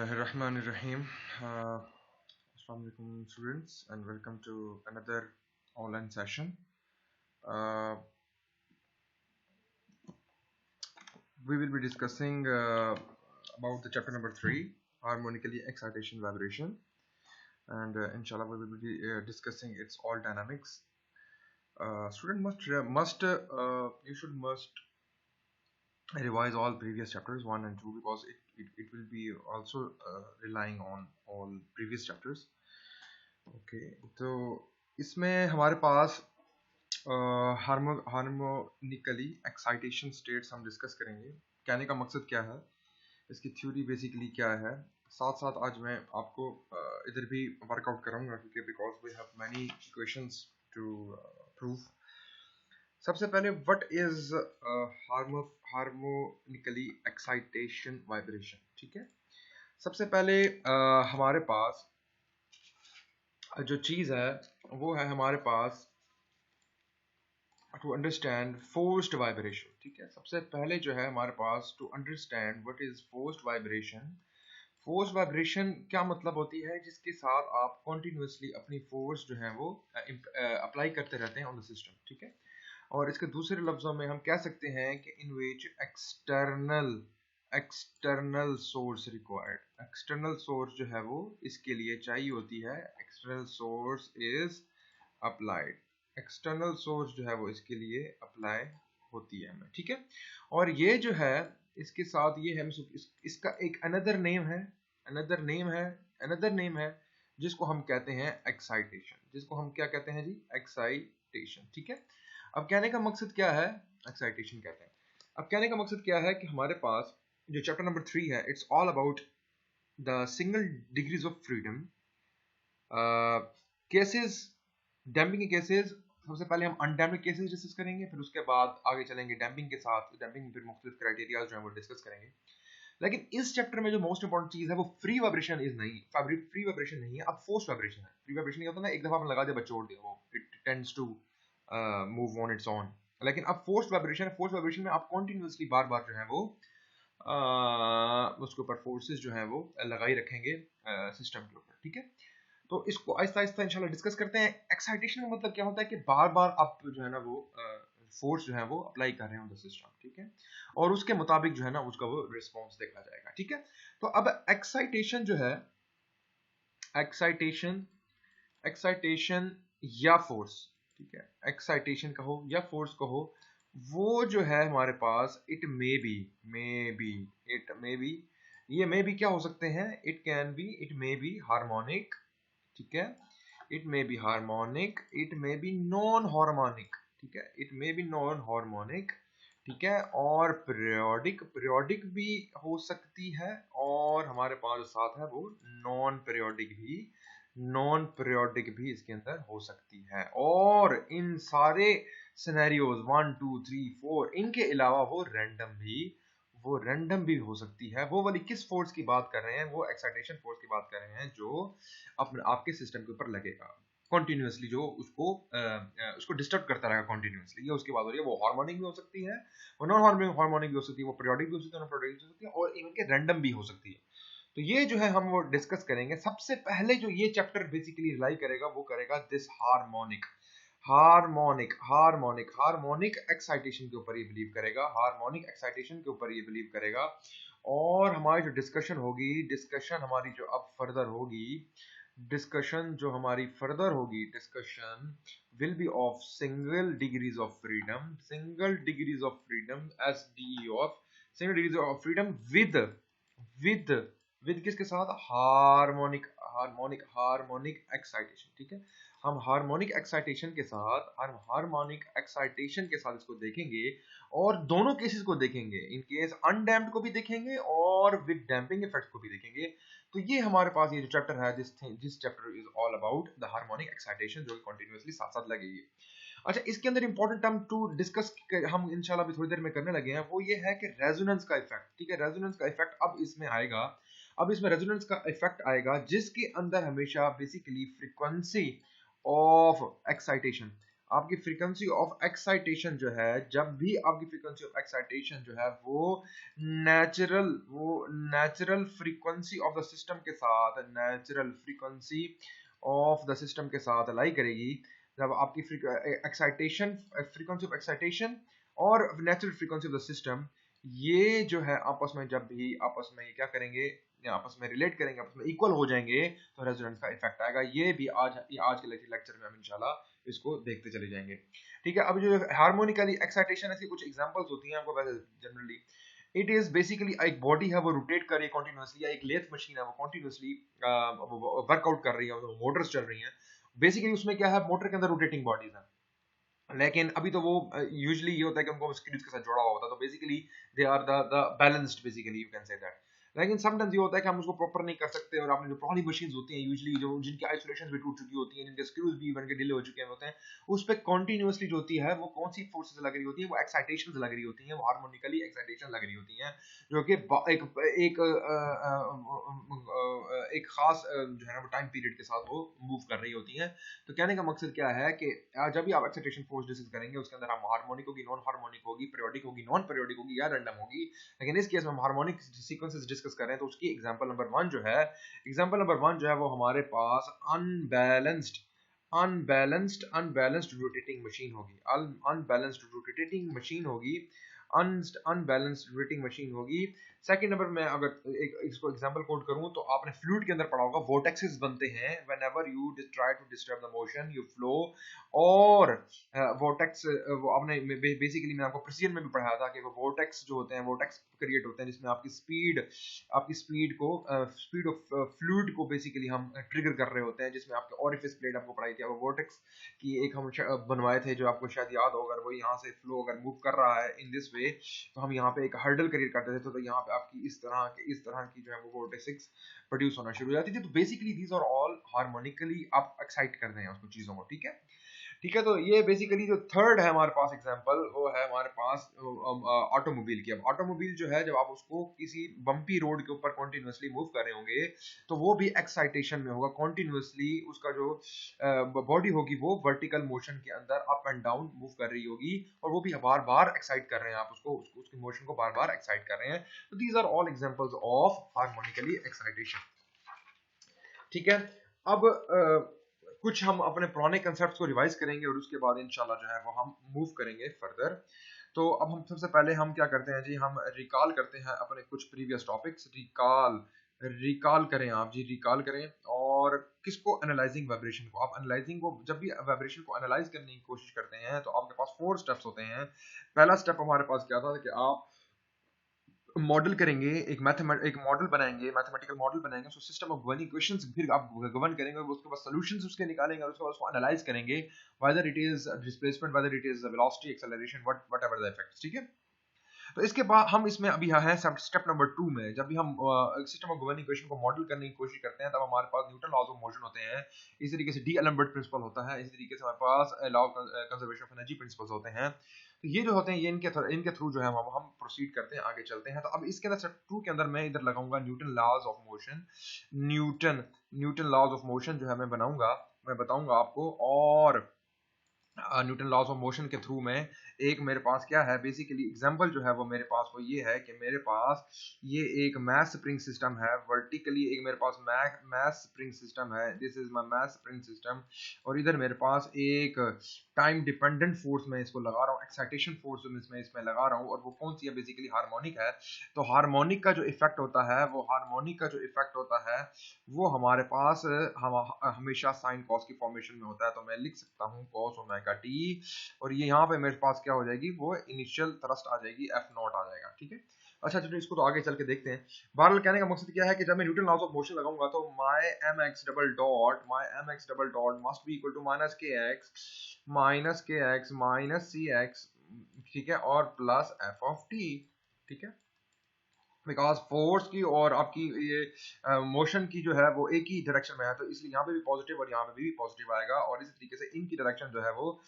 Bismillahirrahmanirrahim. Assalamu alaikum students and welcome to another online session. Uh, we will be discussing about the chapter number 3, harmonically excitation vibration, and inshallah we will be discussing its all dynamics. Student you should must revise all previous chapters 1 and 2 because it will be also relying on all previous chapters. Okay तो इसमें हमारे पास harmonically excitation states हम discuss करेंगे। कहने का मकसद क्या है, इसकी थ्योरी बेसिकली क्या है, साथ साथ आज मैं आपको इधर भी वर्कआउट कराऊंगा क्योंकि because we have many equations to prove. सबसे पहले what is harmonically excitation vibration. ठीक है, सबसे पहले हमारे पास जो चीज है वो है हमारे पास टू अंडरस्टैंड फोर्स्ड वाइब्रेशन। ठीक है, सबसे पहले जो है हमारे पास to understand what is forced vibration. Force vibration क्या मतलब होती है, जिसके साथ आप कॉन्टिन्यूसली अपनी फोर्स जो है वो अप्लाई करते रहते हैं ऑन द सिस्टम। ठीक है, और इसके दूसरे लफ्जों में हम कह सकते हैं कि in which external source required. External source जो है वो इसके लिए चाहिए होती है, external source is applied. External source जो है वो इसके लिए अप्लाई होती है हमें। ठीक है, और ये जो है इसके साथ ये है इसका एक अनदर नेम है जिसको हम कहते हैं एक्साइटेशन, जिसको हम क्या कहते हैं जी, एक्साइटेशन। ठीक है, अब कहने का मकसद क्या है, एक्साइटेशन कहते हैं। अब कहने का मकसद क्या है कि हमारे पास जो चैप्टर नंबर 3 है, it's all about the single degrees of freedom cases, damping के केसेस। सबसे पहले हम अनडैम्प्ड केसेस डिस्कस करेंगे, फिर उसके बाद आगे चलेंगे डैम्पिंग के साथ। डैम्पिंग में फिर मुख्तलिफ क्राइटेरिया जो है वो डिस्कस करेंगे। लेकिन इस चैप्टर में जो मोस्ट इंपॉर्टेंट चीज है वो फ्री वाइब्रेशन इज नहीं, फ्री वाइब्रेशन नहीं है, अब फोर्स वाइब्रेशन है। फ्री वाइब्रेशन क्या होता है ना, एक दफा आपने लगा दिया बस छोड़ दिया, वो it tends to move on its on. लेकिन अब फोर्स वाइब्रेशन में आप कॉन्टिन्यूसली बार बार जो है वो उसके ऊपर फोर्सेस जो है वो लगाई रखेंगे सिस्टम के ऊपर। ठीक है, तो इसको आहिस्ता आहिस्ता इंशाल्लाह डिस्कस करते हैं। एक्साइटेशन का मतलब क्या होता है कि बार बार आप जो है ना वो फोर्स जो है वो अप्लाई कर रहे हैं ऑन द सिस्टम। ठीक है, और उसके मुताबिक जो है ना उसका वो रिस्पॉन्स देखा जाएगा। ठीक है, तो अब एक्साइटेशन जो है, एक्साइटेशन या फोर्स, ठीक है, एक्साइटेशन कहो या फोर्स कहो, वो जो है हमारे पास इट मे बी ये मे बी क्या हो सकते हैं, इट मे बी हार्मोनिक। ठीक है, it may be harmonic, it may be non harmonic. ठीक है, it may be non harmonic. ठीक है, और पीरियोडिक भी हो सकती है, और हमारे पास साथ है वो नॉन पीरियोडिक भी इसके अंदर हो सकती है। और इन सारे सिनेरियोज 1 2 3 4 इनके अलावा वो रैंडम भी हो सकती है। वो वाली किस फोर्स की बात कर रहे हैं, वो एक्साइटेशन फोर्स की बात कर रहे हैं जो अपने आपके सिस्टम के ऊपर लगेगा कॉन्टिन्यूसली, जो उसको डिस्टर्ब करता रहेगा कॉन्टिन्यूसली। ये उसकी बात हो रही है। वो हार्मोनिक भी हो सकती है, वो नॉन हार्मोनिक भी हो सकती है, वो पीरियोडिक भी हो सकती है, नॉन पीरियोडिक भी हो सकती है, और इवन के रैंडम भी हो सकती है। तो ये जो है हम वो डिस्कस करेंगे। सबसे पहले जो ये चैप्टर बेसिकली रिलाई करेगा वो करेगा दिस हार्मोनिक एक्साइटेशन के ऊपर ये बिलीव करेगा, हार्मोनिक एक्साइटेशन के ऊपर ये बिलीव करेगा। और हमारी जो डिस्कशन होगी, डिस्कशन हमारी जो अब फर्दर होगी, discussion will be of single degrees of freedom, SDE of single degrees of freedom with with किसके साथ, हार्मोनिक एक्साइटेशन। ठीक है, हम हार्मोनिक एक्साइटेशन के साथ इसको देखेंगे, और दोनों केसेस को देखेंगे, इन केस अनडैम्प्ड को भी देखेंगे और विद डैम्पिंग इफेक्ट को भी देखेंगे। तो ये हमारे पास ये जो चैप्टर है, this chapter is all about the harmonic excitation, जो कंटिन्यूअसली साथ साथ लगेगी। अच्छा, इसके अंदर इंपॉर्टेंट टर्म टू डिस्कस हम इंशाल्लाह अभी थोड़ी देर में करने लगे हैं, वो ये है कि रेजोनेंस का इफेक्ट। ठीक है, रेजोनेंस का इफेक्ट अब इसमें आएगा। अब इसमें रेजोनेंस का इफेक्ट आएगा जिसके अंदर हमेशा बेसिकली फ्रीक्वेंसी ऑफ एक्साइटेशन, आपकी फ्रीक्वेंसी ऑफ एक्साइटेशन जो है, जब भी आपकी फ्रीक्वेंसी ऑफ एक्साइटेशन जो है वो natural frequency of the system के साथ, natural frequency of the system के साथ अलाई करेगी, जब आपकी एक्साइटेशन, फ्रीक्वेंसी ऑफ एक्साइटेशन और natural frequency of the system, ये जो है आपस में जब भी आपस में क्या करेंगे, आपस में रिलेट करेंगे, आपस में इक्वल हो जाएंगे, तो रेजोनेंस का इफेक्ट आएगा। ये भी आज के लेक्चर में हम इंशाल्लाह इसको देखते चले जाएंगे। ठीक है, अब जो हार्मोनिकली एक्साइटेशन, ऐसी कुछ एग्जांपल्स होती हैं आपको वैसे जनरली, इट इज बेसिकली एक बॉडी है वो रोटेट कर रही है कॉन्टिन्यूसली, या एक लेथ मशीन है वो कॉन्टिन्यूसली वर्कआउट कर रही है, मोटर्स चल रही हैं। बेसिकली उसमें क्या है, मोटर के अंदर रोटेटिंग बॉडीज है, लेकिन अभी तो वो यूजुअली ये होता है कि उनको स्क्रूज के साथ जोड़ा हुआ होता है, तो basically they are the balanced, basically you can say that. लेकिन समटाइम्स ये होता है कि हम उसको प्रॉपर नहीं कर सकते, और आपने जो पुरानी मशीन्स होती हैं यूजुअली, जो जिनकी आइसोलेशंस भी टूट चुकी होती हैं, जिनके स्क्रूज भी बन के ढीले हो चुके होते हैं, उस पे कंटिन्यूअसली जो होती है वो कौन सी फोर्सेस लग रही होती है, वो एक्साइटेशंस लग रही होती हैं, वो हार्मोनिकली एक्साइटेशन लग रही होती हैं, जो कि एक एक एक खास जो है ना वो टाइम पीरियड के साथ वो मूव कर रही होती हैं। तो कहने का मकसद क्या है कि जब भी आप एक्साइटेशन फोर्स डिस्कस करेंगे, उसके अंदर हम हार्मोनिक होगी, नॉन हार्मोनिक होगी, पीरियोडिक होगी, नॉन पीरियोडिक होगी, या रैंडम होगी। लेकिन इस केस में हम हार्मोनिक सीक्वेंसेस डिस्कस कर रहे हैं, तो उसकी एग्जांपल नंबर 1 जो है, एग्जांपल नंबर 1 जो है वो हमारे पास अनबैलेंस्ड रोटेटिंग मशीन होगी, अनबैलेंस्ड रोटेटिंग मशीन होगी, अनबैलेंस्ड रोटेटिंग मशीन होगी। सेकंड नंबर में अगर इसको एग्जांपल कोट करूं, तो आपने फ्लूइड के अंदर पढ़ा होगा, वोर्टेक्सेस बनते हैं whenever you try to disturb the motion you flow, और वोर्टेक्स वो आपने बेसिकली मैं आपको प्रिसीजन में भी पढ़ाया था कि वो वोर्टेक्स जो होते हैं, वोर्टेक्स क्रिएट होते हैं जिसमें आपकी स्पीड ऑफ फ्लूइड को बेसिकली हम ट्रिगर कर रहे होते हैं, जिसमें आपके ओरिफिस प्लेट आपको पढ़ाई थी, वो वोर्टेक्स की एक हम बनवाए थे, जो आपको शायद याद होगा, अगर वो यहाँ से फ्लो अगर मूव कर रहा है इन दिस वे, तो हम यहाँ पे एक हर्डल क्रिएट करते थे, तो यहाँ पे आपकी इस तरह की जो है वो वोर्टेक्स प्रोड्यूस होना शुरू हो जाती थी। तो basically these are all harmonically आप एक्साइट कर रहे हैं उसको, चीजों को। ठीक है, ठीक है, तो ये बेसिकली जो थर्ड है हमारे पास एग्जांपल, वो है हमारे पास ऑटोमोबाइल की। अब ऑटोमोबाइल जो है, जब आप उसको किसी बम्पी रोड के ऊपर कॉन्टिन्यूसली मूव कर रहे होंगे, तो वो भी एक्साइटेशन में होगा कॉन्टिन्यूसली, उसका जो बॉडी होगी वो वर्टिकल मोशन के अंदर अप एंड डाउन मूव कर रही होगी, और वो भी बार बार एक्साइट कर रहे हैं आप उसकी मोशन को बार बार एक्साइट कर रहे हैं। तो these are all examples of harmonically excitation. ठीक है, अब कुछ हम अपने पुराने कंसेप्ट्स को रिवाइज करेंगे, और उसके बाद इंशाल्लाह जो है वो हम मूव करेंगे फर्दर। तो अब हम सबसे पहले हम क्या करते हैं जी, हम रिकॉल करते हैं अपने कुछ प्रीवियस टॉपिक्स। रिकॉल करें आप जी, रिकॉल करें। और किसको, एनालाइजिंग वाइब्रेशन को। आप एनालाइजिंग को, जब भी वाइब्रेशन को एनालाइज करने की कोशिश करते हैं, तो आपके पास 4 स्टेप्स होते हैं। पहला स्टेप हमारे पास क्या था कि आप मॉडल करेंगे, एक मॉडल बनाएंगे, मैथमेटिकल मॉडल बनाएंगे, उसको सिस्टम ऑफ गवर्निंग इक्वेशंस फिर आप गवर्न करेंगे, और उसके बाद सॉल्यूशंस उसके निकालेंगे, और उसके बाद उसको एनालाइज करेंगे, whether it is displacement, whether it is velocity, acceleration, whatever the effects. ठीक है, तो इसके बाद हम इसमें अभी हैं स्टेप नंबर 2 में। जब भी हम सिस्टम ऑफ गवर्निंग इक्वेशन को मॉडल करने की कोशिश करते हैं, तब हमारे पास न्यूटन लॉज ऑफ मोशन होते हैं, इसी तरीके से डी एलम्बर्ट प्रिंसिपल होता है, इसी तरीके से हमारे पास law of conservation of energy principles होते हैं। तो ये जो होते हैं, ये इनके थ्रू जो है हम प्रोसीड करते हैं, आगे चलते हैं। तो अब इसके अंदर स्टेप 2 के अंदर मैं इधर लगाऊंगा Newton laws of motion. Newton laws of motion जो है मैं बनाऊंगा, मैं बताऊंगा आपको। और न्यूटन लॉज ऑफ मोशन के थ्रू में एक मेरे पास क्या है, बेसिकली एग्जांपल जो है वो मेरे पास वो ये है कि मेरे पास ये एक मैस स्प्रिंग सिस्टम है, वर्टिकली एक मेरे पास मैस स्प्रिंग सिस्टम है, this is my mass spring system. और इधर मेरे पास एक टाइम डिपेंडेंट फोर्स में इसको लगा रहा हूँ, एक्साइटेशन फोर्स इसमें लगा रहा हूँ, और वो कौन सी है, बेसिकली हार्मोनिक है। तो हार्मोनिक का जो इफेक्ट होता है, वो हमारे पास हमेशा साइन कॉस की फॉर्मेशन में होता है। तो मैं लिख सकता हूँ कॉस ओमेगा टी, और ये यहाँ पे मेरे पास क्या हो जाएगी, वो इनिशियल थ्रस्ट आ जाएगी, एफ नॉट आ जाएगा। ठीक है, अच्छा चलिए इसको तो आगे चल के देखते हैं। बहरहाल कहने का मकसद क्या है कि जब मैं न्यूटन लॉज ऑफ मोशन लगाऊंगा, तो my m x double dot must be equal to minus k x minus c x, ठीक है, और प्लस एफ ऑफ टी। ठीक है, बिकॉज फोर्स की और आपकी ये मोशन की जो है वो एक ही डायरेक्शन में है, तो इसलिए यहाँ पे भी पॉजिटिव और यहाँ पे भी पॉजिटिव आएगा, और इसी तरीके से इनकी डायरेक्शन जो है वो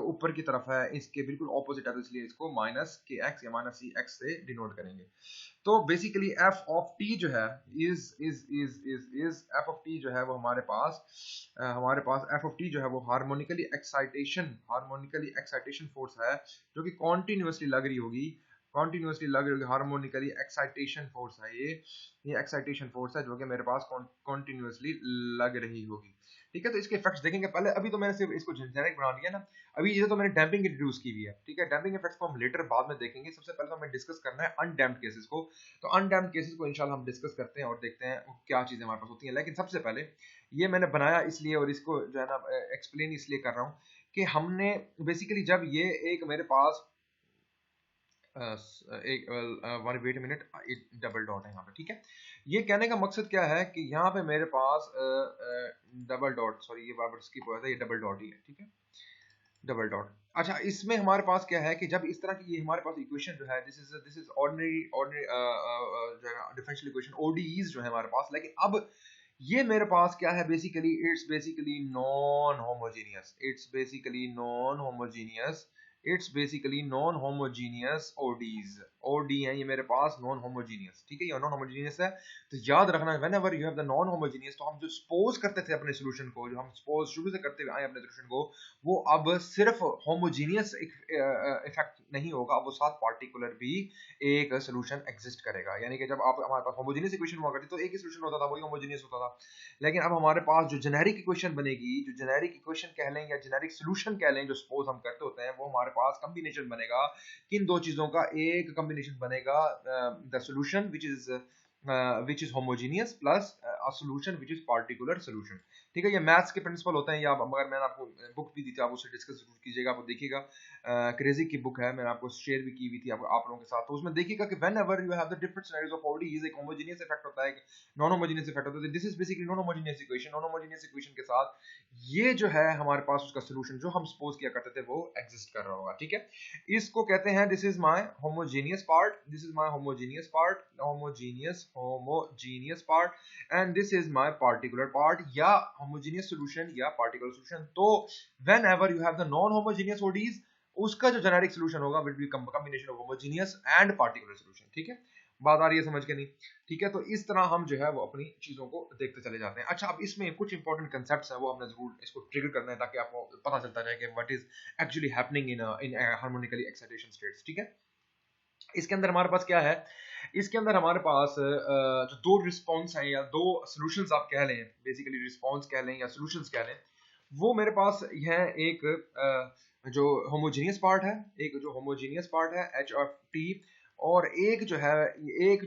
ऊपर की तरफ है, इसके बिल्कुल ऑपोजिट है, तो इसलिए इसको माइनस के एक्स या माइनस सी एक्स से डिनोट करेंगे। तो बेसिकली एफ ऑफ टी जो है इज एफ ऑफ टी जो है वो हमारे पास एफ ऑफ टी जो है वो हार्मोनिकली एक्साइटेशन फोर्स है, जो कि कॉन्टिन्यूसली लग रही होगी, हार्मोनिकली एक्साइटेशन फोर्स है, ये एक्साइटेशन फोर्स है जो कि मेरे पास कॉन्टिन्यूसली लग रही होगी। ठीक है, तो इसके इफेक्ट्स देखेंगे पहले। अभी तो मैंने सिर्फ इसको जेनेरिक बना दिया ना, अभी ये तो मैंने डैम्पिंग इंट्रोड्यूस की हुई है। ठीक है, डैम्पिंग इफेक्ट्स को हम लेटर बाद में देखेंगे, सबसे पहले तो हमें डिस्कस करना है अनडैम्प्ड केसेस को। तो अनडैम्प्ड केसेस को इंशाल्लाह हम डिस्कस करते हैं और देखते हैं क्या चीजें हमारे पास होती हैं। लेकिन सबसे पहले ये मैंने बनाया इसलिए और इसको जो है ना एक्सप्लेन इसलिए कर रहा हूँ कि हमने बेसिकली जब ये एक मेरे पास एक वेट मिनट, एक डबल डॉट है यहाँ पे। ठीक है, ये कहने का मकसद क्या है कि यहाँ पे मेरे पास डबल डॉट, सॉरी ये बार स्किप हुआ था, ये डबल डॉट ही है। ठीक है, डबल डॉट। अच्छा, इसमें हमारे पास क्या है कि जब इस तरह की ये हमारे पास इक्वेशन जो है, this is ordinary differential equation ODEs जो है हमारे पास, लेकिन अब ये मेरे पास क्या है, basically it's basically non homogeneous, it's basically non homogeneous ODEs, ODE है ये मेरे पास नॉन होमोजीनियस। ठीक है, ये नॉन होमोजीनियस है, तो याद रखना when ever you have the non homogeneous, तो हम जो सपोज करते थे अपने सॉल्यूशन को, जो हम सपोज शुरू से करते हुए आए अपने सॉल्यूशन को, वो अब सिर्फ होमोजीनियस इफेक्ट नहीं होगा, अब वो साथ पार्टिकुलर भी एक सॉल्यूशन एग्जिस्ट करेगा। यानी कि जब आप हमारे पास होमोजीनियस इक्वेशन हुआ करती तो एक ही सॉल्यूशन होता था, वही होमोजीनियस होता था। लेकिन अब हमारे पास जो जेनेरिक इक्वेशन बनेगी, जो जेनेरिक इक्वेशन कह लें या जेनेरिक सॉल्यूशन कह लें, जो सपोज हम करते होते हैं, वो हमारे पास कॉम्बिनेशन बनेगा किन दो चीजों का, एक कॉम्बिनेशन बनेगा the solution which is homogeneous plus a solution which is particular solution। ठीक है, ये मैथ्स के प्रिंसिपल होते हैं, या मगर मैंने आपको बुक भी दी थी, आप उससे डिस्कस जरूर कीजिएगा, आप देखिएगा, क्रेजी की बुक है, मैंने आपको शेयर भी की हुई थी आप लोगों के साथ, तो उसमें देखिएगा कि whenever you have the different scenarios of ODEs, एक होमोजेनियस इफेक्ट होता है, एक नॉन होमोजेनियस इफेक्ट होता है। This is basically non homogeneous equation के साथ ये जो है हमारे पास उसका सॉल्यूशन जो हम सपोज किया करते थे वो एग्जिस्ट कर रहा होगा। ठीक है, इसको कहते हैं this is my homogeneous part, and this is my particular part, या होमोजेनियस सॉल्यूशन या पार्टिकुलर सॉल्यूशन। तो when ever you have the non homogeneous ODEs, उसका जो जेनेरिक सॉल्यूशन होगा will be combination of homogeneous and particular solution. ठीक है, बात आ रही है समझ के नहीं? ठीक है, तो इस तरह हम जो है वो अपनी चीजों को देखते चले जाते हैं। अच्छा, अब इसमें कुछ इंपॉर्टेंट कंसेप्ट्स हैं, वो हमने जरूर इसको ट्रिगर करना है ताकि आपको पता चलता रहे कि what is actually happening in harmonically excitation states. ठीक है, इसके अंदर हमारे पास क्या है, इसके अंदर हमारे पास जो दो रिस्पॉन्स हैं या दो सॉल्यूशंस आप कह लें, बेसिकली रिस्पॉन्स कह लें या सॉल्यूशंस कह लें, वो मेरे पास है एक जो होमोजेनियस पार्ट है, एच ऑफ टी, और एक जो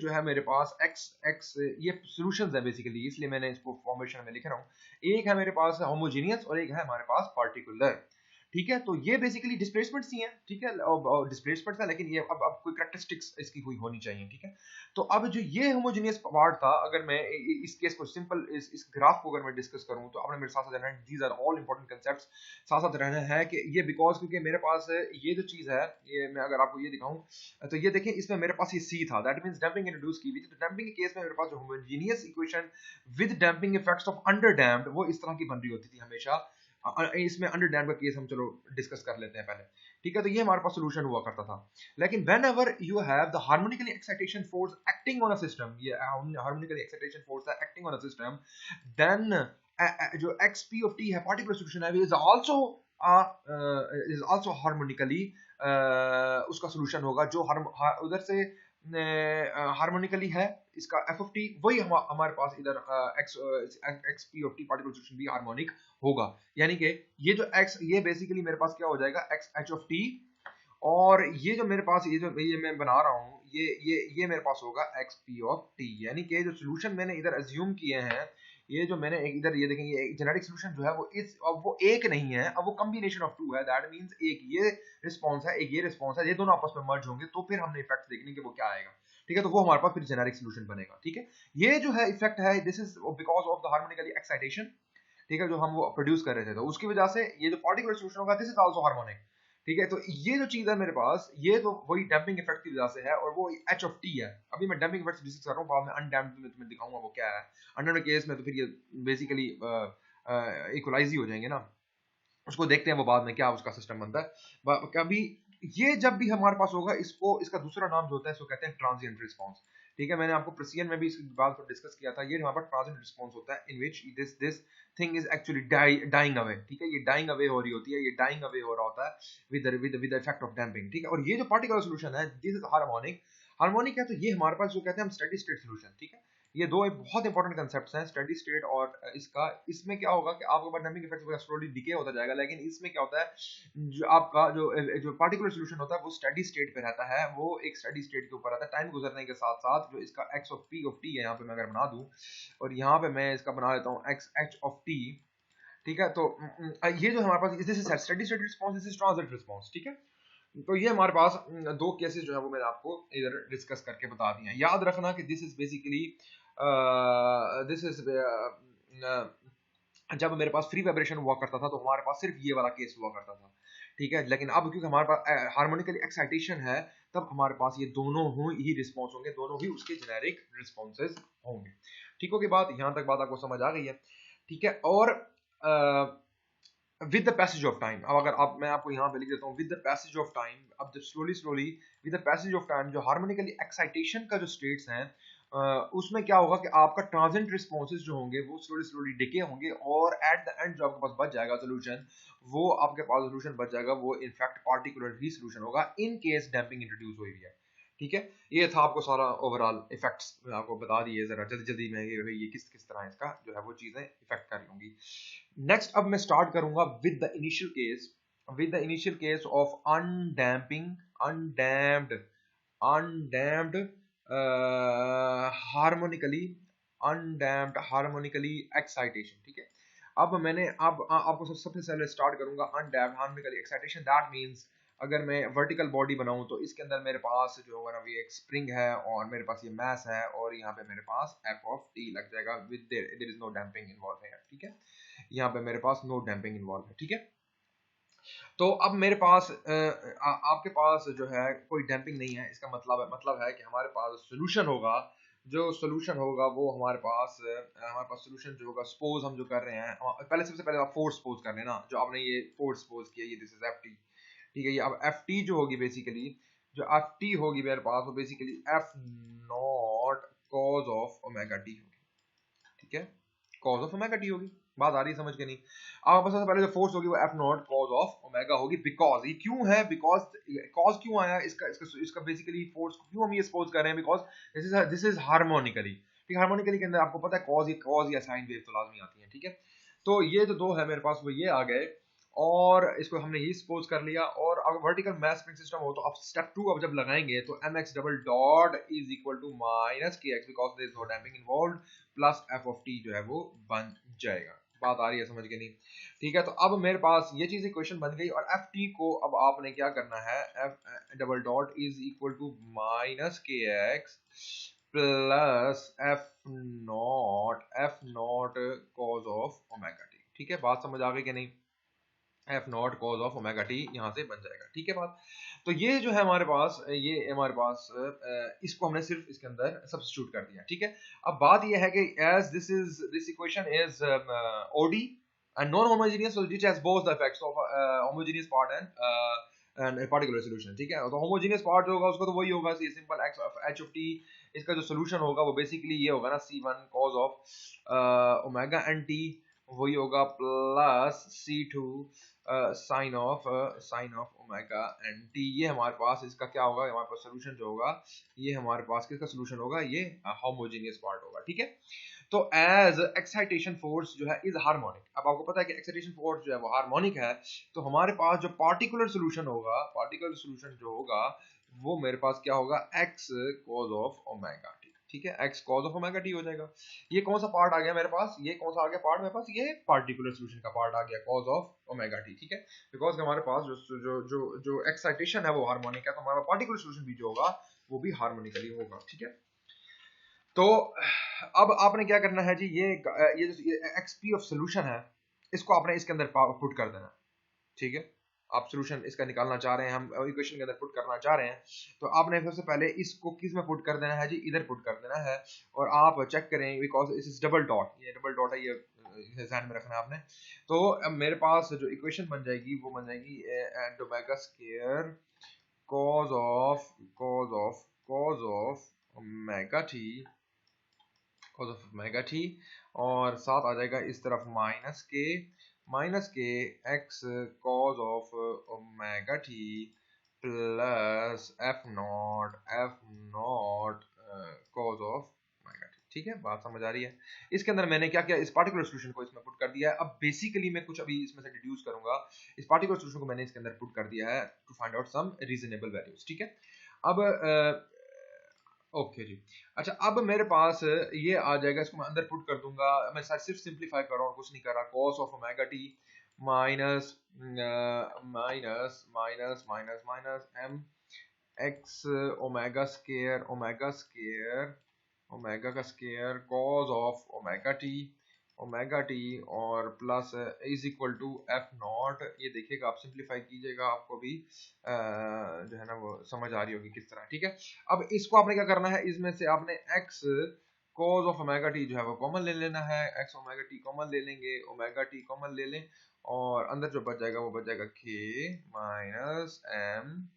है मेरे पास एक्स एक्स, ये सॉल्यूशंस है बेसिकली, इसलिए मैंने इसको फॉर्मेशन में लिख रहा हूँ। एक है मेरे पास होमोजेनियस और एक है हमारे पास पार्टिकुलर। ठीक है, तो ये बेसिकली डिस्प्लेसमेंट्स ही हैं। ठीक है, डिस्प्लेसमेंट्स है, लेकिन ये अब कोई कैरेक्टरिस्टिक्स इसकी कोई होनी चाहिए। ठीक है, तो अब जो ये होमोजेनियस पार्ट था, अगर मैं इस केस को सिंपल इस ग्राफ को अगर मैं डिस्कस करूं, तो आपने मेरे साथ साथ रहना है, these are all important concepts, साथ साथ रहना है कि ये बिकॉज क्योंकि मेरे पास ये जो चीज है, ये मैं अगर आपको ये दिखाऊं, तो ये देखें, इसमें मेरे पास ये सी था, दैट मींस डैम्पिंग इंट्रोड्यूस की हुई थी। तो डैम्पिंग के केस में मेरे पास जो homogeneous equation with damping effects of under damped, वो इस तरह की बन रही होती थी हमेशा। इसमें अंडर डैम्प का केस हम चलो डिस्कस कर लेते हैं पहले। ठीक है, तो ये हमारे पास सॉल्यूशन हुआ करता था। लेकिन whenever you have the harmonically excitation force acting on a system, ये हार्मोनिकली एक्साइटेशन फोर्स है acting on a system, then जो xp of t है पार्टिकुलर सॉल्यूशन है, इज आल्सो हार्मोनिकली उसका सॉल्यूशन होगा, जो उधर से हार्मोनिकली है, इसका f of t वही हमारे पास इधर xp of t particular solution भी हार्मोनिक होगा। यानी कि ये जो x, ये बेसिकली मेरे पास क्या हो जाएगा, x h of t, और ये जो मेरे पास ये मैं बना रहा हूँ, ये मेरे पास होगा xp of t। यानी कि जो सॉल्यूशन मैंने इधर अज्यूम किए हैं, ये जो मैंने इधर ये देखेंगे, एक जेनेरिक सॉल्यूशन जो है अब वो एक नहीं है, अब वो कॉम्बिनेशन ऑफ टू है। दैट मींस एक ये रिस्पांस है, एक ये रिस्पांस है, ये दोनों आपस में मर्ज होंगे, तो फिर हमने इफेक्ट देखने के वो क्या आएगा। ठीक है, तो वो हमारे पास फिर जेनेरिक सॉल्यूशन बनेगा। ठीक है, ये जो है इफेक्ट है, this is because of the harmonically excitation. ठीक है, जो हम वो प्रोड्यूस कर रहे थे, तो उसकी वजह से ये जो पार्टिकुलर सॉल्यूशन होगा, दिस इज आल्सो हार्मोनिक। ठीक है। तो ये जो चीज है मेरे पास, ये तो वही डैम्पिंग इफेक्ट की वजह से है, और वो एच ऑफ टी है। अभी मैं डैम्पिंग इफेक्ट डिस्कस कर रहा हूँ, बाद में अनडैम्प्ड में तुम्हें दिखाऊंगा वो क्या है। अनडैम्प्ड केस में तो फिर ये बेसिकली इक्वलाइज ही हो जाएंगे ना, उसको देखते हैं वो बाद में क्या उसका सिस्टम बनता है। कभी ये जब भी हमारे पास होगा, इसको इसका दूसरा नाम जो होता है इसको कहते हैं ट्रांजिएंट रिस्पांस। ठीक है, मैंने आपको प्रेसियन में भी इस बात को डिस्कस किया था। ये हमारे पास ट्रांजिएंट रिस्पांस होता है in which this thing is actually dying away. ठीक है, ये डाइंग अवे हो रही होती है, ये डाइंग अवे हो रहा होता है विद इफेक्ट ऑफ डैम्पिंग। ठीक है, और ये जो पार्टिकुलर सोल्यूशन है दिस इज हार्मोनिक। हार्मोनिक है तो ये हमारे पास जो कहते हैं हम स्टेडी स्टेट सोल्यूशन। ठीक है, ये दो एक बहुत इंपॉर्टेंट कंसेप्ट्स हैं, स्टेडी स्टेट और इसका। इसमें क्या होगा कि आपका डैम्पिंग इफेक्ट वगैरह स्लोली डिके होता जाएगा, लेकिन इसमें क्या होता है, जो आपका जो पार्टिकुलर सॉल्यूशन होता है वो स्टेडी स्टेट पे रहता है, वो एक स्टेडी स्टेट के ऊपर रहता है टाइम गुजरने के साथ साथ। जो इसका एक्स ऑफ टी है, यहाँ पे मैं अगर बना दूं, और यहाँ पे मैं इसका बना लेता हूँ एक्स एच ऑफ टी। ठीक है, तो ये जो हमारे पास this is steady state response, this is transient response. ठीक है, तो ये हमारे पास दो केसेस जो है वो मैंने आपको इधर डिस्कस करके बता दिए हैं। याद रखना कि this is basically this is जब मेरे पास फ्री वाइब्रेशन हुआ करता था तो हमारे पास सिर्फ ये वाला केस हुआ करता था। ठीक है, लेकिन अब क्योंकि हमारे पास हार्मोनिकली एक्साइटेशन है, तब हमारे पास ये दोनों ही रिस्पॉन्स होंगे, दोनों ही उसके जेनेरिक रिस्पॉन्सेज होंगे। ठीक होगी बात, यहां तक बात आपको समझ आ गई है। ठीक है, और with the passage of time, अब अगर आप मैं आपको यहाँ पे लिख देता हूँ with the passage of time. अब जब slowly with the passage of time जो हार्मोनिकली एक्साइटेशन का जो स्टेट्स हैं, उसमें क्या होगा कि आपका ट्रांजिएंट रिस्पॉन्सेज जो होंगे वो स्लोली डिके होंगे, और एट द एंड जो आपके पास बच जाएगा सोल्यूशन, वो आपके पास सोल्यूशन बच जाएगा, वो इनफैक्ट पार्टिकुलर ही सोल्यूशन होगा इन केस डैम्पिंग इंट्रोड्यूस हुई है। ठीक है, ये था आपको सारा ओवरऑल इफेक्ट्स आपको बता दिए जरा जल्दी जल्दी में, ये किस किस तरह इसका जो है वो चीजें इफेक्ट कर लूंगी। नेक्स्ट अब मैं स्टार्ट करूंगा with the initial case of undamped harmonically harmonically excitation. ठीक है, अब मैंने अब आपको सबसे पहले स्टार्ट करूंगा undamped harmonically excitation. That means अगर मैं वर्टिकल बॉडी बनाऊं तो इसके अंदर मेरे पास जो होगा ना ये एक स्प्रिंग है, और मेरे पास ये मास है, और यहाँ पे मेरे पास एफ ऑफ टी लग जाएगा with there is no damping involve है। ठीक है, यहाँ पे मेरे पास नो डैम्पिंग इन्वॉल्व है। ठीक है, तो अब मेरे पास आपके पास जो है कोई डैम्पिंग नहीं है, इसका मतलब है कि हमारे पास सोल्यूशन होगा। जो सोल्यूशन होगा वो हमारे पास सोल्यूशन जो होगा, सपोज हम जो कर रहे हैं, पहले सबसे पहले आप फोर्स सपोज कर लेना, जो आपने ये फोर्स सपोज किया, ये दिस इज एफ टी। ठीक है, ये अब एफ टी जो होगी बेसिकली, जो एफ टी होगी मेरे पास वो basically F naught cos of omega T होगी। ठीक है, कॉज ऑफ ओमेगा टी होगी। बात आ रही है समझ के नहीं? अब सबसे पहले जो फोर्स होगी वो F naught cos of omega होगी। बिकॉज ये क्यों है, बिकॉज कॉज क्यों आया इसका इसका इसका बेसिकली फोर्स क्यों हम ये सपोज कर रहे हैं, बिकॉज दिस इज हार्मोनिकली। ठीक, हार्मोनिकली के अंदर आपको पता है कॉज या साइन वेव तो लाजमी आती है। ठीक है, तो ये जो दो है मेरे पास वो ये आ गए, और इसको हमने ये सपोज कर लिया। और अगर वर्टिकल मास स्प्रिंग सिस्टम हो तो अब स्टेप 2 अब जब लगाएंगे तो mx double dot is equal to minus kx because there is no damping involved plus f of t जो है वो बन जाएगा। बात आ रही है समझ के नहीं? ठीक है, तो अब मेरे पास ये चीज इक्वेशन बन गई, और एफ टी को अब आपने क्या करना है, f double dot is equal to minus kx plus f naught cos of omega t. ठीक है, बात समझ आ गई कि नहीं? F naught cos of omega t यहाँ से बन जाएगा। ठीक है बात, तो ये जो है हमारे पास इसको हमने सिर्फ इसके अंदर सब्स्टिट्यूट कर दिया। ठीक है, अब बात ये है कि as this equation is OD and non homogeneous, which has both the effects of homogeneous part and particular solution. ठीक है, तो होमोजेनियस पार्ट जो होगा उसका तो वही होगा, c simple x of h of t. इसका जो सॉल्यूशन होगा वो बेसिकली ये होगा ना, C1 cos of omega n t, वही होगा plus C2 sine of omega n t. ये हमारे पास इसका क्या होगा, हमारे पास सोल्यूशन जो होगा ये हमारे पास किसका सोल्यूशन होगा, ये होमोजेनियस पार्ट होगा। ठीक है, तो एज एक्साइटेशन फोर्स जो है इज हार्मोनिक। अब आपको पता है कि एक्साइटेशन फोर्स जो है वो हार्मोनिक है, तो हमारे पास जो पार्टिकुलर सोल्यूशन जो होगा वो मेरे पास क्या होगा, x cos of omega t. ठीक है, x cos of omega T हो जाएगा। ये कौन सा पार्ट आ गया मेरे पास, ये कौन सा आ गया पार्ट मेरे पास, ये पार्टिकुलर सोल्यूशन का पार्ट आ गया, कॉज ऑफ ओमेगा टी। ठीक है, बिकॉज हमारे पास जो एक्साइटेशन है वो हार्मोनिक है, तो हमारा पार्टिकुलर सोल्यूशन भी जो होगा वो भी हार्मोनिकली होगा। ठीक है, तो अब आपने क्या करना है जी, ये जो एक्सपी ऑफ सोल्यूशन है इसको आपने इसके अंदर पुट कर देना। ठीक है, आप सोल्यूशन इसका निकालना चाह रहे हैं, हम इक्वेशन के अंदर पुट करना चाह रहे हैं, तो आपने सबसे पहले इसको किस में पुट कर देना है जी, इधर पुट कर देना है। और आप चेक करें बिकॉज इस डबल डॉट, ये डबल डॉट है, ये ध्यान में रखना है आपने। तो अब मेरे पास जो इक्वेशन बन जाएगी वो बन जाएगी and omega square cos of omega T, cos of omega t, और साथ आ जाएगा इस तरफ माइनस के x cos of omega T plus f not cos of omega t. ठीक है, बात समझ आ रही है। इसके अंदर मैंने क्या किया, इस पार्टिकुलर सोल्यूशन को इसमें पुट कर दिया है। अब बेसिकली मैं कुछ अभी इसमें से डिड्यूस करूंगा। इस पार्टिकुलर सोल्यूशन को मैंने इसके अंदर पुट कर दिया है to find out some reasonable values. ठीक है, अब ओके जी। अच्छा, अब मेरे पास ये आ जाएगा, इसको मैं अंदर पुट कर दूंगा। मैं सिर्फ सिंपलीफाई कर रहा हूँ, कुछ नहीं कर रहा। cos of omega t minus minus minus minus minus m x omega square omega का square cos of omega t और plus is equal to f naught. ये देखिएगा, आप सिंप्लीफाई कीजिएगा, आपको भी जो है ना वो समझ आ रही होगी किस तरह। ठीक है, अब इसको आपने क्या करना है, इसमें से आपने x cos of omega T जो है वो कॉमन ले लेना है। x ओमेगा टी कॉमन ले लेंगे, ओमेगा टी कॉमन ले लें, और अंदर जो बच जाएगा वो बच जाएगा k माइनस m।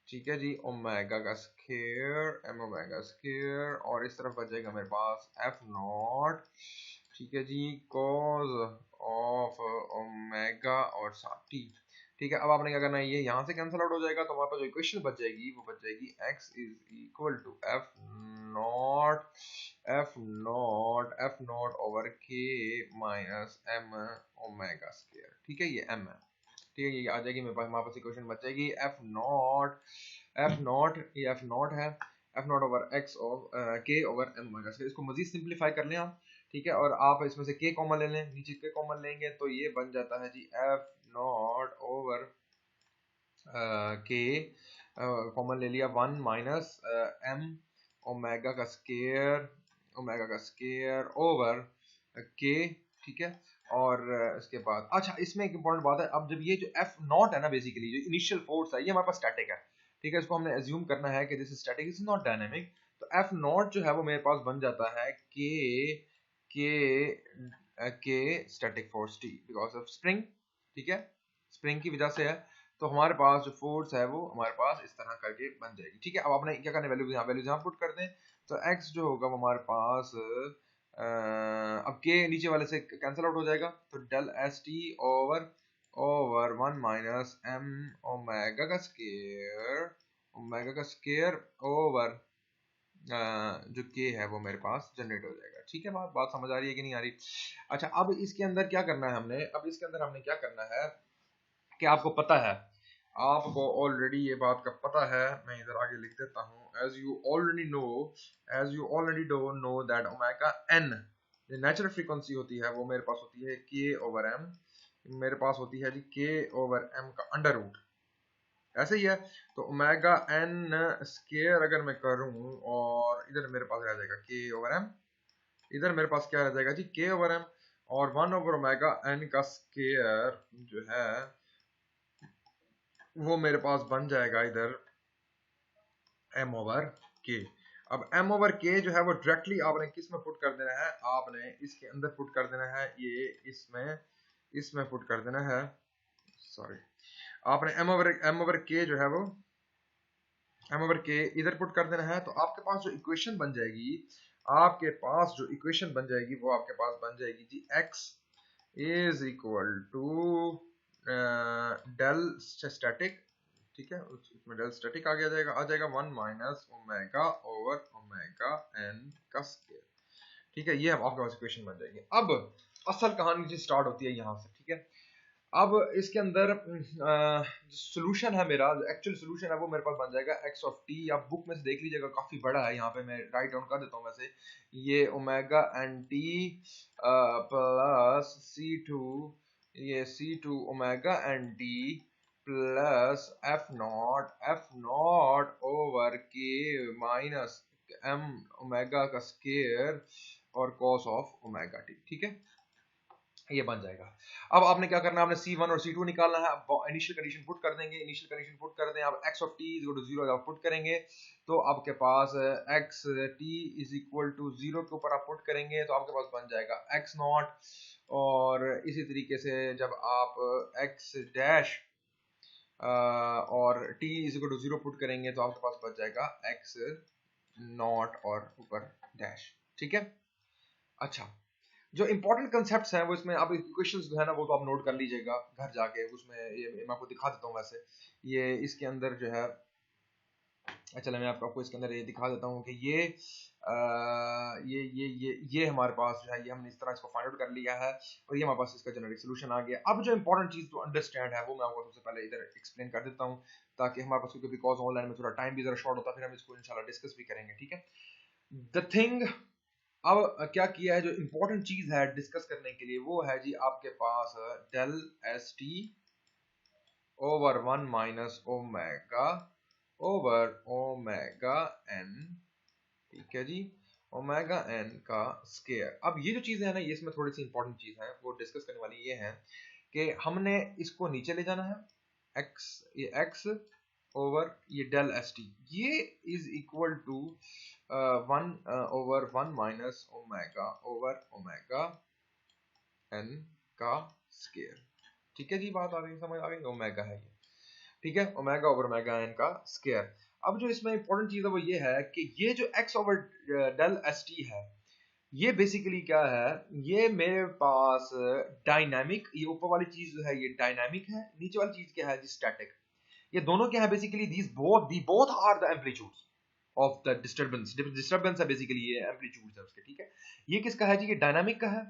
ठीक है जी, ओमेगा का स्क्वायर एम ओमेगा स्क्वायर, और इस तरफ बच जाएगा मेरे पास एफ नॉट। ठीक है जी, cos ऑफ ओमेगा और साथ टी। ठीक है, अब आपने क्या करना है, ये यहाँ से कैंसिल आउट हो जाएगा, तो हमारे पास जो इक्वेशन बच जाएगी वो बच जाएगी x is equal to f naught over k minus m omega square. ठीक है, ये m है। ठीक है, ये आ जाएगी मेरे पास, हमारे पास इक्वेशन बच जाएगी ये एफ नॉट है, F naught over x of के ओवर एम ओमेगा स्क्वायर। इसको मजीद सिंप्लीफाई कर लें आप। ठीक है, और आप इसमें से के कॉमन ले लें, नीचे के कॉमन लेंगे तो ये बन जाता है जी एफ नॉट ओवर के कॉमन ले लिया, 1 माइनस एम ओमेगा का स्केयर ओवर के। ठीक है, और इसके बाद अच्छा, इसमें एक इंपॉर्टेंट बात है, अब जब ये जो एफ नॉट है ना, बेसिकली जो इनिशियल फोर्स है, ये हमारे पास स्टैटिक है। ठीक है, इसको हमने एज्यूम करना है कि this is static, is not dynamic. तो एफ नॉट जो है वो मेरे पास बन जाता है के static force T because of spring. ठीक है, स्प्रिंग की वजह से है, तो हमारे पास जो फोर्स है वो हमारे पास इस तरह करके बन जाएगी। ठीक है, अब आपने क्या करना है, वैल्यूज यहाँ पुट कर दें, तो x जो होगा वो हमारे पास अब के नीचे वाले से कैंसिल आउट हो जाएगा, तो del s t over 1 minus m omega का स्केयर ओवर जो के है वो मेरे पास जनरेट हो जाएगा। ठीक है, बात समझ आ रही है कि नहीं आ रही? अच्छा, अब इसके अंदर क्या करना है हमने, क्या करना है कि आपको पता है, आपको ऑलरेडी ये बात का पता है। मैं इधर आगे लिख देता हूँ, as you already know that omega n जो नेचुरल फ्रीक्वेंसी होती है वो मेरे पास होती है के ओवर एम, मेरे पास होती है जी के ओवर एम का अंडर रूट, ऐसे ही है। तो ओमेगा एन स्केयर अगर मैं करूं, और इधर मेरे पास रह जाएगा के ओवर एम, इधर मेरे पास क्या रह जाएगा जी के ओवर एम, और 1 ओवर ओमेगा एन का स्केयर जो है वो मेरे पास बन जाएगा इधर m ओवर k। अब m ओवर k जो है वो डायरेक्टली आपने किस में पुट कर देना है, आपने इसके अंदर पुट कर देना है, ये इसमें पुट कर देना है, सॉरी, आपने m ओवर k जो है वो m ओवर k इधर पुट कर देना है। तो आपके पास जो इक्वेशन बन जाएगी वो आपके पास बन जाएगी जी x is equal to del static. ठीक है, उसमें डेल स्टैटिक आ जाएगा 1 minus omega over omega n का स्क्वायर। ठीक है, ये आपके पास इक्वेशन बन जाएगी। अब असल कहानी जी स्टार्ट होती है यहाँ से। ठीक है, अब इसके अंदर सोल्यूशन है मेरा, एक्चुअल सोल्यूशन है वो मेरे पास बन जाएगा x ऑफ t। आप बुक में से देख लीजिएगा, काफी बड़ा है, यहाँ पे मैं राइट डाउन कर देता हूँ वैसे, ये omega n t plus c two omega n t plus f naught over k minus m omega का स्केयर और कॉस ऑफ ओमेगा टी। ठीक है, ये बन जाएगा। अब आपने क्या करना है, आपने C1 और C2 निकालना है। इनिशियल कंडीशन पुट कर देंगे, इनिशियल कंडीशन पुट कर दें, आप x of t is equal to 0 आप पुट करेंगे तो आपके पास x t is equal to 0 के ऊपर आप पुट करेंगे तो आपके पास बन जाएगा x नॉट। और इसी तरीके से जब आप x डैश और t is equal to 0 put करेंगे तो आपके पास बच जाएगा x नॉट और ऊपर डैश। ठीक है। अच्छा, जो इंपॉर्टेंट कंसेप्ट्स हैं वो इसमें, अब इक्वेशंस जो है ना वो तो आप नोट कर लीजिएगा घर जाके, उसमें ये मैं आपको दिखा देता हूँ। वैसे ये इसके अंदर जो है, चलो मैं आपको इसके अंदर ये दिखा देता हूँ कि ये हमारे पास जो है, ये हमने इस तरह इसको फाइंड आउट कर लिया है और ये हमारे पास इसका जेनेरिक सोल्यूशन आ गया। अब जो इंपॉर्टेंट चीज टू अंडरस्टैंड है वो मैं आपको सबसे पहले इधर एक्सप्लेन कर देता हूँ ताकि हमारे पास, क्योंकि बिकॉज ऑनलाइन में थोड़ा टाइम भी जरा शॉर्ट होता है, फिर हम इसको इंशाल्लाह डिस्कस भी करेंगे। ठीक है। द थिंग, अब क्या किया है, जो इंपॉर्टेंट चीज है डिस्कस करने के लिए वो है जी आपके पास del s t over 1 minus omega over omega n. ठीक है जी, ओमेगा एन का स्केयर। अब ये जो चीजें है ना, ये इसमें थोड़ी सी इंपॉर्टेंट चीज है वो डिस्कस करने वाली ये है कि हमने इसको नीचे ले जाना है, x, ये x ओवर ये डेल एस टी, ये is equal to 1 over 1 minus omega over omega n का स्केयर। ठीक है जी, बात आ गई, समझ आ गई, ओमेगा है ये। ठीक है, ओमेगा ओवर ओमेगा एन का स्केयर। अब जो इसमें इंपॉर्टेंट चीज है वो ये है कि ये जो x over del s t है, ये बेसिकली क्या है, ये मेरे पास डायनामिक, ये ऊपर वाली चीज जो है ये डायनामिक है, नीचे वाली चीज क्या है जी स्टैटिक। ये दोनों क्या है basically, these both are the amplitudes of the disturbance. Disturbance है बेसिकली, ये एम्पलीट्यूड्स है उसके। ठीक है, ये किसका है जी, ये डायनामिक का है,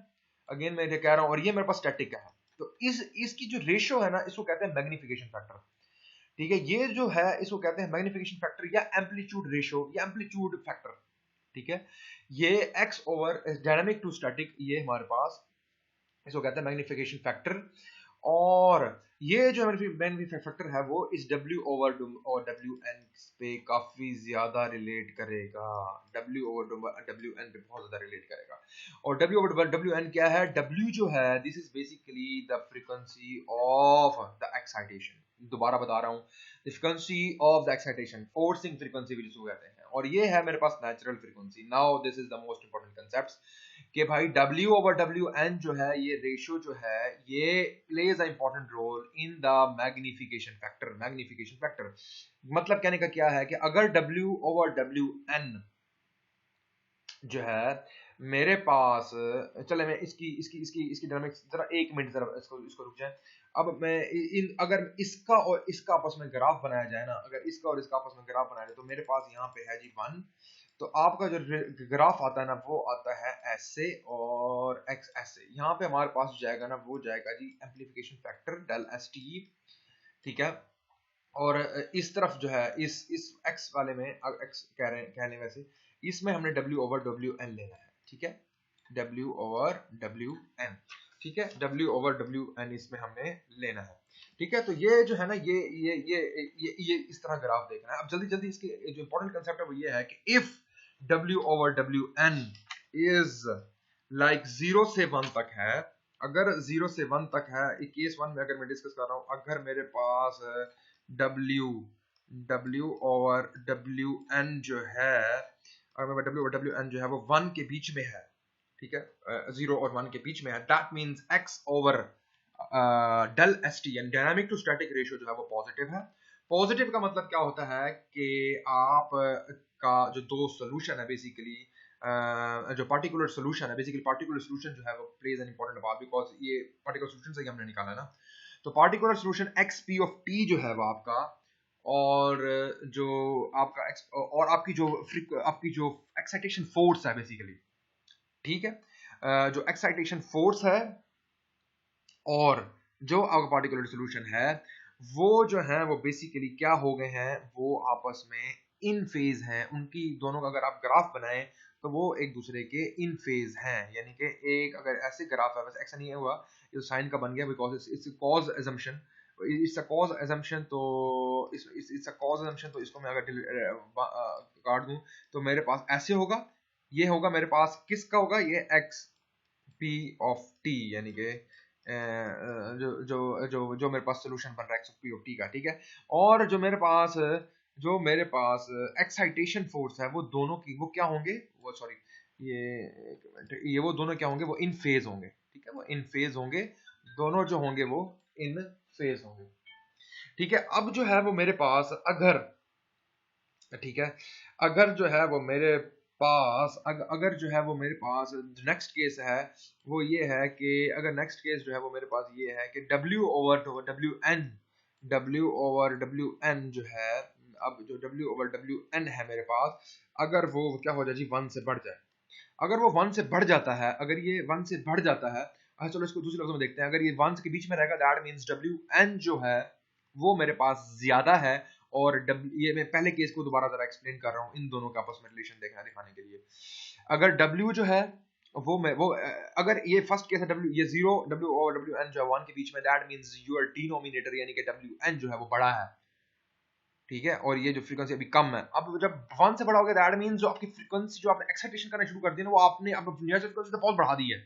अगेन मैं ये कह रहा हूं, और ये मेरे पास स्टैटिक का है। तो इसकी जो रेशियो है ना, इसको कहते हैं मैग्निफिकेशन फैक्टर। ठीक है, ये जो है इसको कहते हैं मैग्निफिकेशन फैक्टर या एम्पलीट्यूड रेशियो या एम्पलीट्यूड फैक्टर। ठीक है, ये x over dynamic to static, ये हमारे पास इसको कहते हैं मैग्निफिकेशन फैक्टर। और ये जो मैग्निफिकेशन फैक्टर है वो इस w ओवर और wn पे काफी ज्यादा रिलेट करेगा, w ओवर wn पे बहुत ज्यादा रिलेट करेगा। और w ओवर wn क्या है, w जो है this is basically the frequency of the excitation. दोबारा बता रहा हूं, the frequency of the excitation, forcing frequency भी जिसको कहते हैं, और ये है मेरे पास natural frequency. Now this is the most important concept कि भाई W ओवर WN जो है, ये रेशियो जो है ये plays a important role in the magnification factor. Magnification factor मतलब कहने का क्या है कि अगर W ओवर WN जो है मेरे पास, चले मैं इसकी इसकी इसकी इसकी डायनामिक्स जरा एक मिनट जरा इसको इसको रुक जाए। अब मैं इन अगर इसका और इसका आपस में ग्राफ बनाया जाए ना, अगर इसका और इसका आपस में ग्राफ बनाया जाए तो मेरे पास यहाँ पे है जी 1, तो आपका जो ग्राफ आता है ना वो आता है ऐसे और x ऐसे। यहाँ पे हमारे पास जाएगा ना, वो जाएगा जी amplification factor del s t. ठीक है, और इस तरफ जो है इस x वाले में, x कह रहे हैं कहने वैसे, इसमें हमने w ओवर WN लेना है। ठीक है, w ओवर WN। ठीक है, w ओवर WN इसमें हमने लेना है। ठीक है, तो ये जो है ना, ये इस तरह ग्राफ देखना है। अब जल्दी जल्दी इसके जो इंपॉर्टेंट कंसेप्ट है वो ये है कि if w over WN is like 0 से 1 तक है, अगर 0 से 1 तक है, केस 1 में अगर मैं डिस्कस कर रहा हूं, अगर मेरे पास W ओवर WN जो है, अगर मैं W ओवर WN जो है वो 1 के बीच में है, ठीक है, 0 और 1 के बीच में है, that means x over del s t यानी डायनामिक टू स्टैटिक रेशियो जो है वो पॉजिटिव है। पॉजिटिव का मतलब क्या होता है कि आप का जो दो सोल्यूशन है बेसिकली, जो पार्टिकुलर सोल्यूशन है, बेसिकली पार्टिकुलर सोल्यूशन जो है वो plays an important part, because ये पार्टिकुलर सोल्यूशन से ही हमने निकाला है ना। तो particular solution xp of t जो है वो आपका, और जो आपका और आपकी जो एक्साइटेशन फोर्स है बेसिकली, ठीक है, जो एक्साइटेशन फोर्स है और जो आपका पार्टिकुलर सोल्यूशन है वो जो है वो बेसिकली क्या हो गए हैं, वो आपस में इन फेज हैं। उनकी दोनों का अगर आप ग्राफ बनाएं तो वो एक दूसरे के इन फेज हैं, यानी कि एक अगर ऐसे ग्राफ है, बस ऐसा नहीं हुआ ये साइन का बन गया because it's cause assumption, it's a cause assumption. तो इट्स अ कॉज अजम्पशन, तो इसको मैं अगर काट दूं तो मेरे पास ऐसे होगा, ये होगा मेरे पास, किसका होगा, ये x, P of t, यानी कि जो जो जो जो मेरे पास सोल्यूशन बन रहा है P of t का, ठीक है। और जो मेरे पास एक्साइटेशन फोर्स है वो दोनों की वो क्या होंगे, वो सॉरी ये एक मिनट, ये वो दोनों क्या होंगे, वो इन फेज होंगे, ठीक है, वो इन फेज होंगे, दोनों जो होंगे वो इन फेज होंगे, ठीक है। अब जो है वो मेरे पास अगर, ठीक है, अगर जो है वो मेरे पास अगर जो है वो मेरे पास नेक्स्ट केस है वो ये है कि अगर नेक्स्ट केस जो है वो मेरे पास ये है कि W ओवर डब्ल्यू एन जो है, अब जो W ओवर डब्ल्यू एन है मेरे पास, अगर वो क्या हो जाए जी 1 से बढ़ जाए, अगर वो 1 से बढ़ जाता है, अगर ये 1 से बढ़ जाता है, अच्छा चलो इसको दूसरे लफ्जों में देखते हैं, अगर ये 1 के बीच में रहेगा दैट मींस डब्ल्यू एन जो है वो मेरे पास ज्यादा है, और ये मैं पहले केस को दोबारा जरा एक्सप्लेन कर रहा हूँ इन दोनों का आपस में रिलेशन देखना दिखाने के लिए। अगर W जो है वो अगर ये फर्स्ट केस है W, ये 0 W और WN जो है 1 के बीच में, दैट मींस योर डिनोमिनेटर यानी कि WN जो है वो बड़ा है, ठीक है, और ये जो फ्रीक्वेंसी अभी कम है। अब जब 1 से बड़ा हो गया दैट मींस जो आपकी फ्रीक्वेंसी जो आपने एक्साइटेशन करना शुरू कर दी ना, वो आपने अब नेचुरल फ्रीक्वेंसी तो बहुत बढ़ा दी है,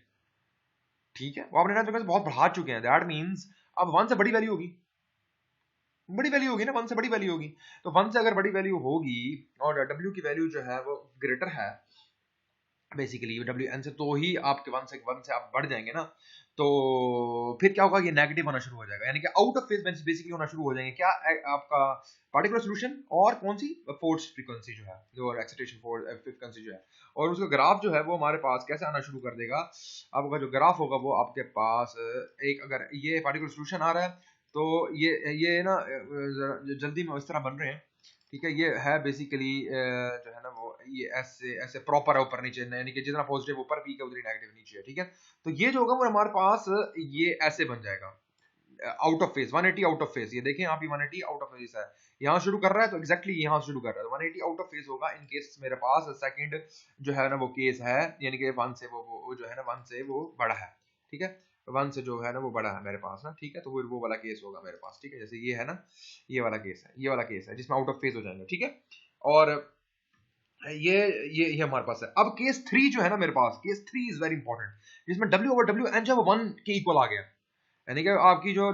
ठीक है, वो आपने नेचुरल फ्रीक्वेंसी बहुत बढ़ा चुके हैं, दैट मींस अब 1 से बड़ी वैल्यू होगी, बड़ी वैल्यू होगी ना, 1 से बड़ी वैल्यू होगी, तो 1 से अगर बड़ी वैल्यू होगी और W की वैल्यू जो है वो ग्रेटर है बेसिकली WN से, तो ही आपके 1 से आप बढ़ जाएंगे ना, तो फिर क्या होगा, ये नेगेटिव होना शुरू हो जाएगा, यानी कि आउट ऑफ फेज बेसिकली होना शुरू हो जाएंगे क्या, आपका पार्टिकुलर सोल्यूशन और कौन सी फोर्स फ्रीक्वेंसी जो है, जो एक्साइटेशन फोर्स फ्रीक्वेंसी जो है, और उसका ग्राफ जो है वो हमारे पास कैसे आना शुरू कर देगा। आपका जो ग्राफ होगा वो आपके पास एक, अगर ये पार्टिकुलर सोल्यूशन आ रहा है तो ये ना जल्दी में इस तरह बन रहे हैं, ठीक है, ये है बेसिकली जो है ना वो ये ऐसे ऐसे प्रॉपर है ऊपर नीचे, यानी कि जितना पॉजिटिव ऊपर पीक है उतनी नेगेटिव नीचे है, ठीक है। तो ये जो होगा वो हमारे पास ये ऐसे बन जाएगा out of phase 180 out of phase, ये देखें यहाँ पे 180 आउट ऑफ फेज है, यहाँ शुरू कर रहा है तो एग्जैक्टली यहाँ शुरू कर रहा है, तो 180 आउट ऑफ फेज होगा इन केस मेरे पास सेकंड जो है ना वो केस है, यानी कि 1 से वो जो है ना 1 से वो बड़ा है, ठीक है, 1 से जो है ना वो बड़ा है मेरे पास ना, ठीक है, तो वो वाला केस होगा मेरे पास, ठीक है, जैसे ये है ना, ये वाला केस है जिसमें आउट ऑफ फेज हो जाएंगे, ठीक है। और ये हमारे पास है। अब केस 3 जो है ना मेरे पास, केस 3 इज वेरी इंपॉर्टेंट, जिसमें W ओवर डब्ल्यू एन जो है वो 1 के इक्वल आ गया, यानी कि आपकी जो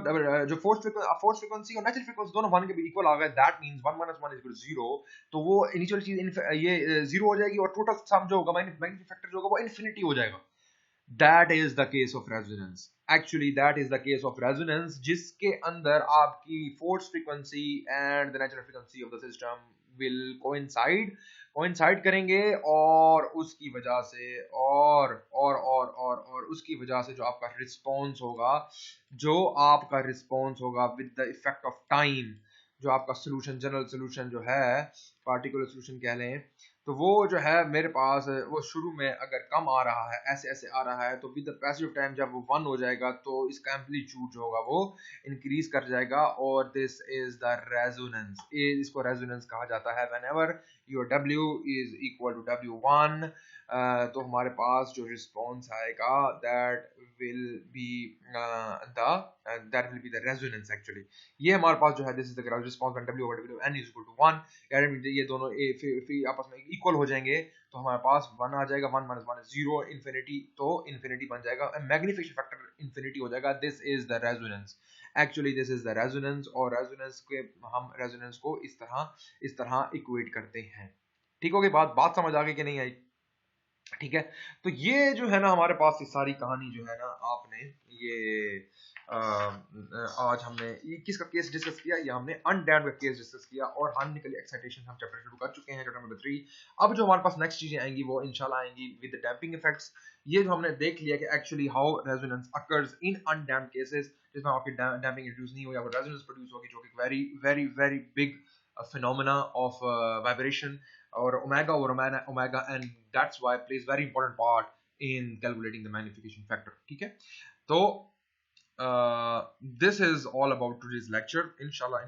फोर्स फ्रीक्वेंसी और नेचुरल फ्रीक्वेंसी दोनों 1 के इक्वल आ गए, दैट मींस 1 - 1 = 0, तो वो इनिशियल चीज ये 0 हो जाएगी और टोटल सम जो होगा मैग्नीफिक फैक्टर जो होगा वो इन्फिनिटी हो जाएगा। That is the case of resonance. Actually, that is the case of resonance, जिसके अंदर आपकी force frequency and the natural frequency of the system will coincide करेंगे, और उसकी वजह से और उसकी वजह से जो आपका रिस्पॉन्स होगा with the effect of time, जो आपका सोल्यूशन जनरल सोल्यूशन जो है पार्टिकुलर सोल्यूशन कह लें, तो वो जो है मेरे पास वो शुरू में अगर कम आ रहा है, ऐसे ऐसे आ रहा है, तो with the passage of time जब वो 1 हो जाएगा तो इसका एम्पलीट्यूड जो होगा वो इंक्रीज कर जाएगा, और दिस इज द रेजोनेंस, इसको रेजोनेंस कहा जाता है। Whenever your W is equal to W1, तो हमारे पास जो रिस्पॉन्स आएगा that will be the resonance actually. ये हमारे पास जो है this is the response when W over WN is equal to 1, ये दोनों फिर आपस में इक्वल हो जाएंगे, तो हमारे पास 1 आ जाएगा, 1 - 1 = 0, इन्फिनिटी, तो इन्फिनिटी बन जाएगा, मैग्निफिकेशन फैक्टर इन्फिनिटी हो जाएगा। This is the resonance, actually this is the resonance, और हम रेजोनेंस को इस तरह इक्वेट करते हैं। ठीक हो गई बात समझ आ गई कि नहीं आई? ठीक है, तो ये जो है ना हमारे पास ये सारी कहानी जो है ना, आपने ये आज हमने ये किसका केस डिस्कस किया, ये हमने अनडैम्प्ड का केस डिस्कस किया, और हार्मोनिकली एक्साइटेशन हम चैप्टर शुरू कर चुके हैं, चैप्टर नंबर 3। अब जो हमारे पास नेक्स्ट चीजें आएंगी वो इंशाल्लाह आएंगी विद द डैम्पिंग इफेक्ट्स। ये जो हमने देख लिया कि actually how resonance occurs in undamped cases, जिसमें आपकी डैम्पिंग इंट्रोड्यूस नहीं हो या रेजोनेंस प्रोड्यूस होगी, जो कि very very very big phenomena of vibration or omega, and that's why it plays very important part in calculating the magnification factor. ठीक है, तो this is all about today's lecture. Inshallah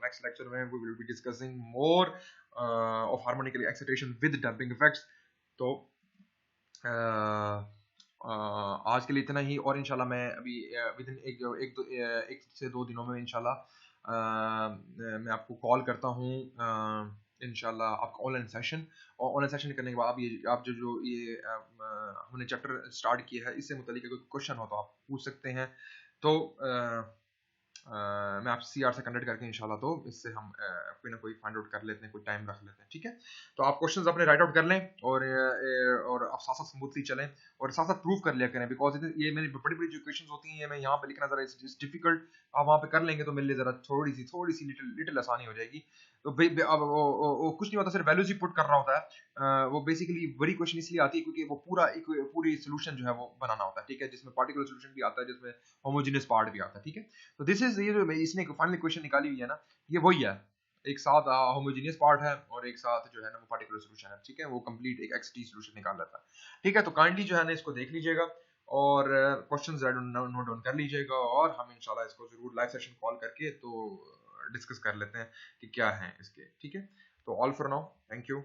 next lecture में we will be discussing more of harmonically excitation with damping effects. तो आज के लिए इतना ही, और इंशाल्लाह मैं अभी विदिन एक से दो दिनों में इंशाल्लाह मैं आपको कॉल करता हूँ इंशाल्लाह आपका ऑनलाइन सेशन, और ऑनलाइन सेशन करने के बाद आप जो ये हमने चैप्टर स्टार्ट किया है इससे मुतालिक कोई क्वेश्चन हो तो आप पूछ सकते हैं। तो मैं आपसे सीआर से कनेक्ट करके इंशाल्लाह तो इससे हम कोई ना कोई फाइंड आउट कर लेते हैं, कोई टाइम रख लेते हैं, ठीक है। तो आप क्वेश्चंस अपने राइट आउट कर लें और आप साथ साथ स्मूथली चलें और साथ साथ प्रूव कर लिया करें, बिकॉज ये मेरी बड़ी बड़ी जो क्वेश्चंस होती हैं मैं यहाँ पे लिखना जरा इट्स डिफिकल्ट, आप वहाँ पे कर लेंगे तो मेरे लिए जरा थोड़ी सी लिटिल आसानी हो जाएगी। तो अब वो कुछ नहीं होता, सिर्फ वैल्यूज ही पुट कर रहा होता है। वो बेसिकली बड़ी क्वेश्चन इसलिए आती है क्योंकि वो पूरी सोल्यूशन जो है वो बनाना होता है, ठीक है, जिसमें पार्टिकुलर सोल्यूशन भी आता है, जिसमें होमोजेनियस पार्ट भी आता है, ठीक है। तो दिस इज ये जो इसने फाइनली क्वेश्चन निकाली हुई है ना, ये वही है, एक साथ होमोजेनियस पार्ट है और एक साथ जो है ना वो पार्टिकुलर सोल्यूशन है, ठीक है, वो कंप्लीट एक एक्सटी सोल्यूशन निकाल लेता है, ठीक है। तो काइंडली जो है ना इसको देख लीजिएगा और क्वेश्चंस नोट डाउन कर लीजिएगा, और हम इंशाल्लाह इसको जरूर लाइव सेशन कॉल करके तो डिस्कस कर लेते हैं कि क्या है इसके, ठीक है। तो all for now, thank you.